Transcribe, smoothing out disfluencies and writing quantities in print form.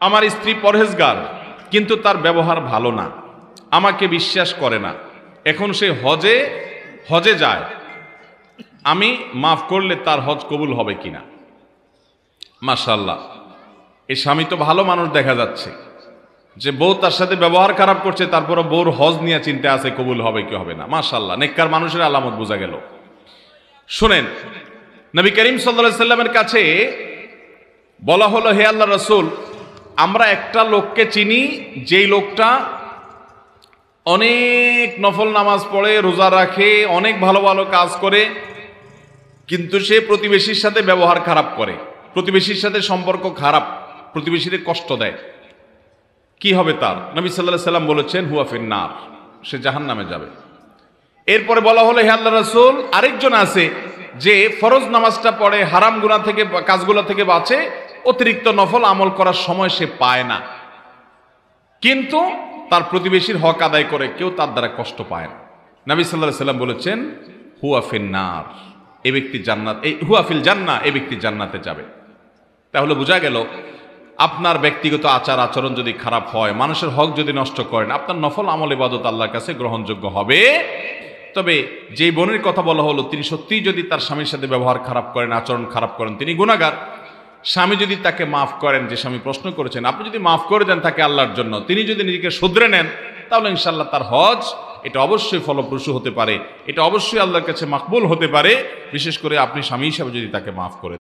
আমার স্ত্রী পরহেজগার, কিন্তু তার ব্যবহার ভালো না, আমাকে বিশ্বাস করে না, এখন সে হজে যায়, আমি মাফ করলে তার হজ কবুল হবে কিনা? মাশাআল্লাহ, এই স্বামী তো ভালো মানুষ দেখা যাচ্ছে, যে বউ তার সাথে ব্যবহার খারাপ করছে, তারপরে বউর হজ নিয়ে চিন্তা আছে কবুল হবে কি হবে না। মাশাআল্লাহ, নেককার মানুষের আলামত বোঝা গেল। শুনেন, নবী করিম সাল্লাল্লাহু আলাইহি সাল্লামের কাছে বলা হলো, হে আল্লাহ রাসূল, আমরা একটা লোককে চিনি, যেই লোকটা অনেক নফল নামাজ পড়ে, রোজা রাখে, অনেক ভালো ভালো কাজ করে, কিন্তু সে প্রতিবেশীর সাথে ব্যবহার খারাপ করে, প্রতিবেশীর সাথে সম্পর্ক খারাপ, প্রতিবেশীদের কষ্ট দেয়। কি হবে তার? নবী সাল্লাল্লাহু আলাইহি সাল্লাম বলেছেন, হুয়া ফিন্নার, সে জাহান্নামে যাবে। এরপরে বলা হলো, হে আল্লাহ রাসূল, আরেকজন আছে যে ফরজ নামাজটা পড়ে, হারাম গুনাহ থেকে, কাজগুলো থেকে বাঁচে, অতিরিক্ত নফল আমল করার সময় সে পায় না, কিন্তু তার প্রতিবেশীর হক আদায় করে, কেউ তার দ্বারা কষ্ট পায় না। নবী সাল্লাল্লাহু আলাইহি সাল্লাম বলেছেন, হুয়া ফিন্নার, এই ব্যক্তি জান্নাত, এই হুয়া ফিল জান্নাহ, এই ব্যক্তি জান্নাতে যাবে। তাহলে বোঝা গেল, আপনার ব্যক্তিগত আচার আচরণ যদি খারাপ হয়, মানুষের হক যদি নষ্ট করেন, আপনার নফল আমল ইবাদত আল্লাহর কাছে গ্রহণযোগ্য হবে। তবে যেই বোনের কথা বলা হলো, তিনি সত্যিই যদি তার স্বামীর সাথে ব্যবহার খারাপ করেন, আচরণ খারাপ করেন, তিনি গুনাহগার। স্বামী যদি তাকে মাফ করেন, যে স্বামী প্রশ্ন করেছেন, আপনি যদি মাফ করে দেন তাকে আল্লাহর জন্য, তিনি যদি নিজেকে শুধরে নেন, তাহলে ইনশাআল্লাহ তার হজ এটা অবশ্যই ফলপ্রসূ হতে পারে, এটা অবশ্যই আল্লাহর কাছে মাকবুল হতে পারে, বিশেষ করে আপনি স্বামী হিসাবে যদি তাকে মাফ করে